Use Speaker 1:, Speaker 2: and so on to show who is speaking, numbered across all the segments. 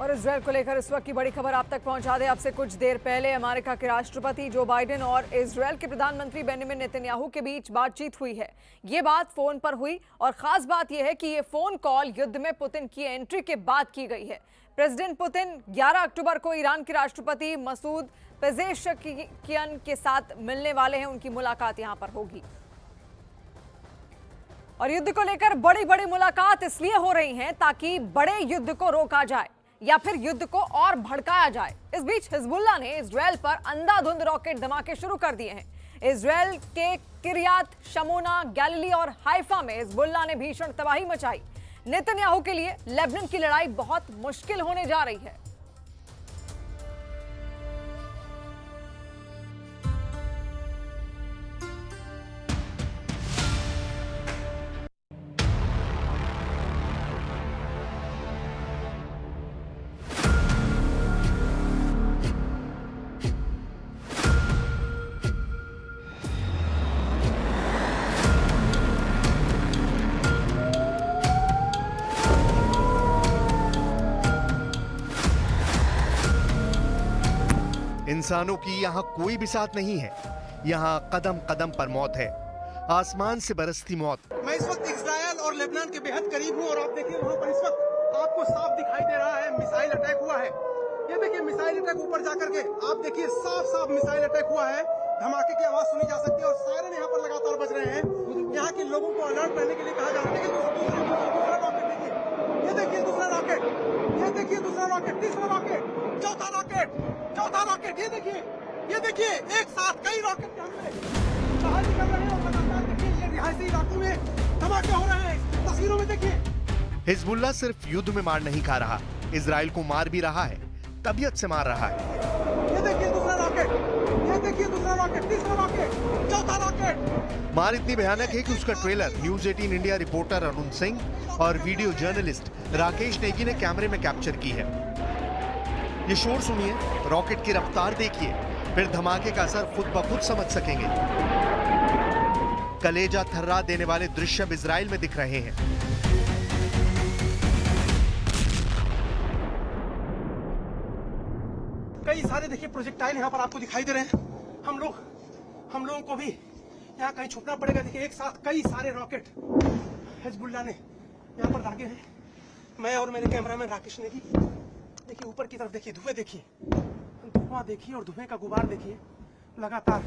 Speaker 1: और इजरायल को लेकर इस वक्त की बड़ी खबर आप तक पहुंचा दें। आपसे कुछ देर पहले अमेरिका के राष्ट्रपति जो बाइडेन और इजरायल के प्रधानमंत्री बेंजामिन नेतन्याहू के बीच बातचीत हुई है। ये बात फोन पर हुई और खास बात यह है कि ये फोन कॉल युद्ध में पुतिन की एंट्री के बाद की गई है। प्रेसिडेंट पुतिन 11 अक्टूबर को ईरान के राष्ट्रपति मसूद पेजेश्कियान के साथ मिलने वाले हैं। उनकी मुलाकात यहां पर होगी और युद्ध को लेकर बड़ी बड़ी मुलाकात इसलिए हो रही हैं ताकि बड़े युद्ध को रोका जाए या फिर युद्ध को और भड़काया जाए। इस बीच हिजबुल्लाह ने इजरायल पर अंधाधुंध रॉकेट धमाके शुरू कर दिए हैं। इजरायल के किरियात शमोना, गैलिली और हाइफा में हिजबुल्लाह ने भीषण तबाही मचाई। नेतन्याहू के लिए लेबनान की लड़ाई बहुत मुश्किल होने जा रही है।
Speaker 2: इंसानों की यहाँ कोई भी साथ नहीं है। यहाँ कदम कदम पर मौत है, आसमान से बरसती मौत।
Speaker 3: मैं इस वक्त इजरायल और लेबनान के बेहद करीब हूँ और आप देखिए वहाँ पर इस वक्त आपको साफ दिखाई दे रहा है मिसाइल अटैक हुआ है। ये देखिए मिसाइल अटैक ऊपर जाकर के आप देखिए साफ मिसाइल अटैक हुआ है। धमाके की आवाज सुनी जा सकती है और सायरन यहाँ पर लगातार बज रहे हैं। यहाँ के लोगों को अलर्ट रहने के लिए कहा जा रहा है। दूसरा रॉकेट देखिए, ये देखिए दूसरा रॉकेट, ये देखिए दूसरा रॉकेट, तीसरा रॉकेट, चौथा रॉकेट, ये देखिए एक साथ कई रॉकेट के हमले बहाली कर रहे हैं और लगातार देखिए ये रिहायशी इलाकों में धमाके हो रहे हैं। तस्वीरों में देखिए
Speaker 2: हिजबुल्लाह सिर्फ युद्ध में मार नहीं खा रहा, इजराइल को मार भी रहा है, तबीयत से मार रहा है।
Speaker 3: ये देखिए दूसरा रॉकेट, ये देखिए दूसरा रॉकेट, तीसरा रॉकेट, चौथा रॉकेट।
Speaker 2: मार इतनी भयानक है कि उसका trailer news 18 India reporter Arun Singh और वीडियो जर्नलिस्ट राकेश नेगी ने कैमरे में कैप्चर की है। ये शोर सुनिए, रॉकेट की रफ्तार देखिए, फिर धमाके का असर खुद ब खुद समझ सकेंगे। कलेजा थर्रा देने वाले दृश्य अब इजराइल में दिख रहे हैं।
Speaker 3: कई सारे देखिए प्रोजेक्टाइल यहाँ पर आपको दिखाई दे रहे हैं। हम लोगों को भी यहाँ कहीं छुपना पड़ेगा। देखिए एक साथ कई सारे रॉकेट हिजबुल्लाह ने यहाँ पर दागे हैं। मैं और मेरे कैमरामैन राकेश नेगी देखिए ऊपर की तरफ देखिए, धुआं देखिए और धुएं का गुबार देखिए लगातार।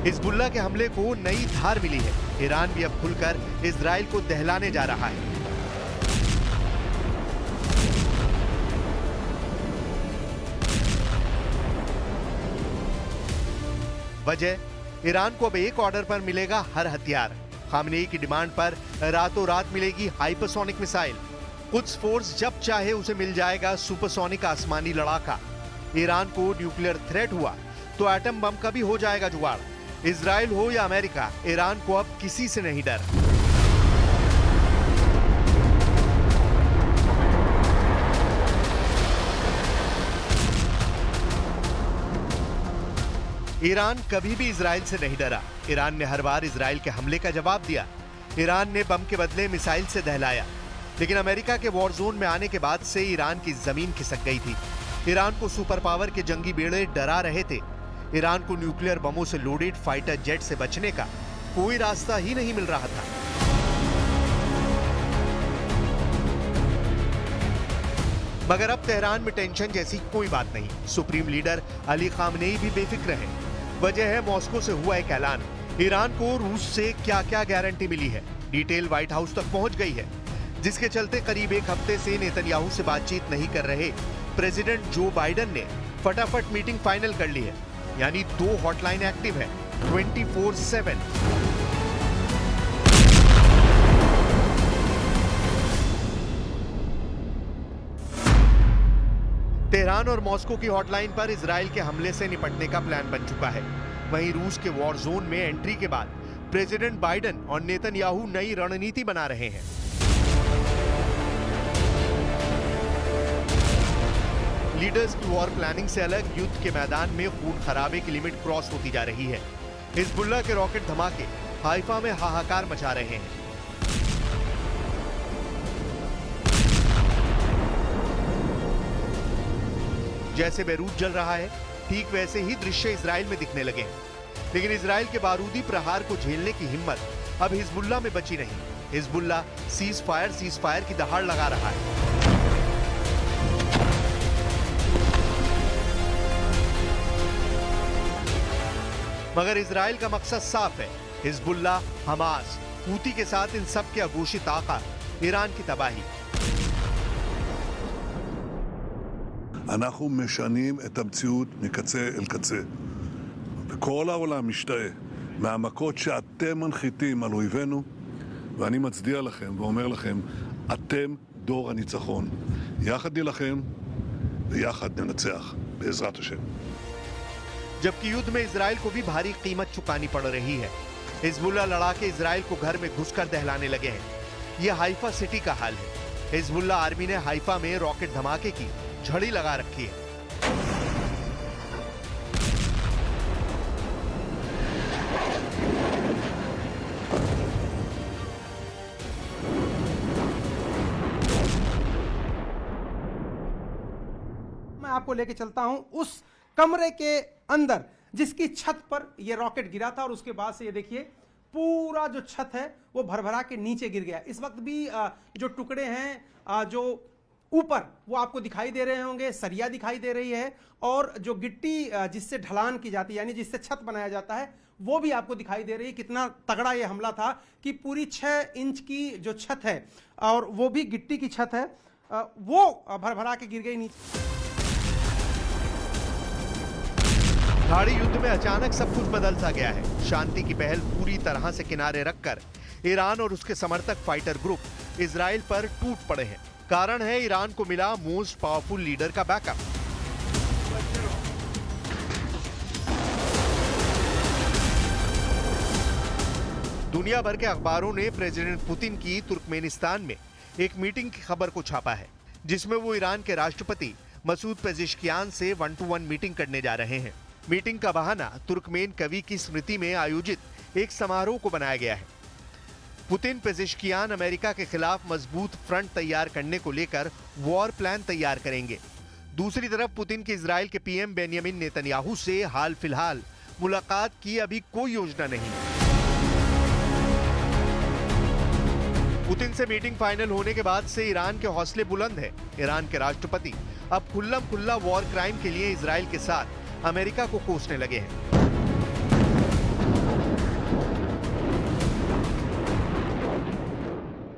Speaker 2: हिजबुल्लाह के हमले को नई धार मिली है। ईरान भी अब खुलकर इजराइल को दहलाने जा रहा है। वजह, ईरान को अब एक ऑर्डर पर मिलेगा हर हथियार। खामनेई की डिमांड पर रातों रात मिलेगी हाइपरसोनिक मिसाइल। कुद्स फोर्स जब चाहे उसे मिल जाएगा सुपरसोनिक आसमानी लड़ाका। ईरान को न्यूक्लियर थ्रेट हुआ तो एटम बम का भी हो जाएगा जुगाड़। इजराइल हो या अमेरिका, ईरान को अब किसी से नहीं डर। ईरान कभी भी इजराइल से नहीं डरा। ईरान ने हर बार इजराइल के हमले का जवाब दिया। ईरान ने बम के बदले मिसाइल से दहलाया। लेकिन अमेरिका के वॉर जोन में आने के बाद से ईरान की जमीन खिसक गई थी। ईरान को सुपर पावर के जंगी बेड़े डरा रहे थे। ईरान को न्यूक्लियर बमों से लोडेड फाइटर जेट से बचने का कोई रास्ता ही नहीं मिल रहा था। मगर अब तेहरान में टेंशन जैसी कोई बात नहीं। सुप्रीम लीडर अली खामनेई भी बेफिक्र है। वजह है मॉस्को से हुआ एक ऐलान। ईरान को रूस से क्या क्या गारंटी मिली है, डिटेल व्हाइट हाउस तक पहुंच गई है, जिसके चलते करीब एक हफ्ते से नेतन्याहू से बातचीत नहीं कर रहे प्रेसिडेंट जो बाइडेन ने फटाफट मीटिंग फाइनल कर ली है। यानी 2 हॉटलाइन एक्टिव है 24/7। तेहरान और मॉस्को की हॉटलाइन पर इजराइल के हमले से निपटने का प्लान बन चुका है। वहीं रूस के वॉर जोन में एंट्री के बाद प्रेसिडेंट बाइडेन और नेतन्याहू नई रणनीति बना रहे हैं। लीडर्स की वॉर प्लानिंग से अलग युद्ध के मैदान में खून खराबे की लिमिट क्रॉस होती जा रही है। हिजबुल्लाह के रॉकेट धमाके हाइफा में हाहाकार मचा रहे हैं। जैसे बेरूत जल रहा है, ठीक वैसे ही दृश्य इजराइल में दिखने लगे हैं। लेकिन इजराइल के बारूदी प्रहार को झेलने की हिम्मत अब हिजबुल्लाह में बची नहीं। हिजबुल्लाह सीज फायर की दहाड़ लगा रहा है। मगर इजराइल का मकसद साफ है, हिजबुल्लाह, हमास, हूती के साथ इन सब के अघोषित आका ईरान की तबाही।
Speaker 4: אנחנו משנים את המציאות מקצה אל קצה. וכל העולם משתאה מהמכות שאתם מנחיתים על אויבינו, ואני מצדיע לכם ואומר לכם, אתם דור הניצחון. יחד נילחם ויחד ננצח, בעזרת השם.
Speaker 2: जबकि युद्ध में इजराइल को भी भारी कीमत चुकानी पड़ रही है। हिजबुल्लाह लड़ाके इजराइल को घर में घुसकर दहलाने लगे हैं। यह हाइफा सिटी का हाल है। हिजबुल्लाह आर्मी ने हाइफा में रॉकेट धमाके की झड़ी लगा रखी है।
Speaker 3: मैं आपको लेके चलता हूं उस कमरे के अंदर जिसकी छत पर यह रॉकेट गिरा था और उसके बाद से ये देखिए पूरा जो छत है वो भरभरा के नीचे गिर गया। इस वक्त भी जो टुकड़े हैं जो ऊपर वो आपको दिखाई दे रहे होंगे, सरिया दिखाई दे रही है और जो गिट्टी जिससे ढलान की जाती है यानी जिससे छत बनाया जाता है वो भी आपको दिखाई दे रही है। कितना तगड़ा ये हमला था कि पूरी 6 इंच की जो छत है और वो भी गिट्टी की छत है वो भरभरा के गिर गई नीचे।
Speaker 2: खाड़ी युद्ध में अचानक सब कुछ बदल सा गया है। शांति की पहल पूरी तरह से किनारे रखकर ईरान और उसके समर्थक फाइटर ग्रुप इजराइल पर टूट पड़े हैं। कारण है ईरान को मिला मोस्ट पावरफुल लीडर का बैकअप। दुनिया भर के अखबारों ने प्रेसिडेंट पुतिन की तुर्कमेनिस्तान में एक मीटिंग की खबर को छापा है, जिसमें वो ईरान के राष्ट्रपति मसूद पेजेश्कियान से 1-to-1 मीटिंग करने जा रहे हैं। मीटिंग का बहाना तुर्कमेन कवि की स्मृति में आयोजित एक समारोह को बनाया गया है। पुतिन पेजेश्कियान अमेरिका के खिलाफ मजबूत फ्रंट तैयार करने को लेकर वॉर प्लान तैयार करेंगे। दूसरी तरफ पुतिन के इजराइल के पीएम बेंयामिन नेतन्याहू से हाल फिलहाल मुलाकात की अभी कोई योजना नहीं। पुतिन से मीटिंग फाइनल होने के बाद से ईरान के हौसले बुलंद है। ईरान के राष्ट्रपति अब खुल्लम खुल्ला वॉर क्राइम के लिए इजराइल के साथ अमेरिका को कोसने लगे हैं।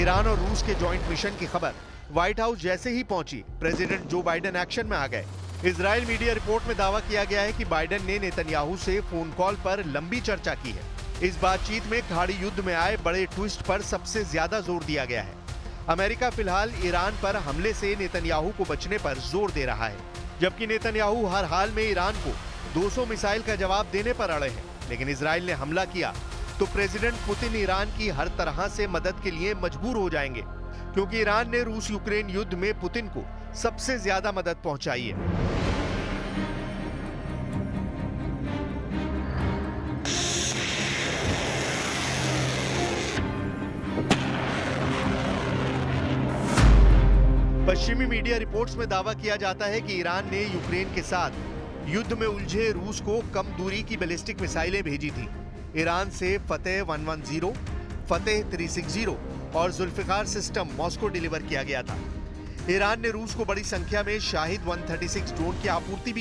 Speaker 2: ईरान और रूस के जॉइंट मिशन की खबर व्हाइट हाउस जैसे ही पहुंची, प्रेसिडेंट जो बाइडेन एक्शन में आ गए। इजराइल मीडिया रिपोर्ट में दावा किया गया है कि बाइडेन ने नेतन्याहू से फोन कॉल पर लंबी चर्चा की है। इस बातचीत में खाड़ी युद्ध में आए बड़े ट्विस्ट पर सबसे ज्यादा जोर दिया गया है। अमेरिका फिलहाल ईरान पर हमले से नेतन्याहू को बचने पर जोर दे रहा है, जबकि नेतन्याहू हर हाल में ईरान को 200 मिसाइल का जवाब देने पर अड़े हैं। लेकिन इजराइल ने हमला किया तो प्रेसिडेंट पुतिन ईरान की हर तरह से मदद के लिए मजबूर हो जाएंगे, क्योंकि ईरान ने रूस यूक्रेन युद्ध में पुतिन को सबसे ज्यादा मदद पहुंचाई है। पश्चिमी मीडिया रिपोर्ट्स में दावा किया जाता है कि ईरान ने यूक्रेन के साथ युद्ध में उलझे रूस को कम दूरी की बैलिस्टिक मिसाइलें भेजी थी। ईरान से फतेह 110, फतेह 360 और जुल्फिकार सिस्टम मॉस्को डिलीवर किया गया था। ईरान ने रूस को बड़ी संख्या में शाहिद 136 ड्रोन की आपूर्ति भी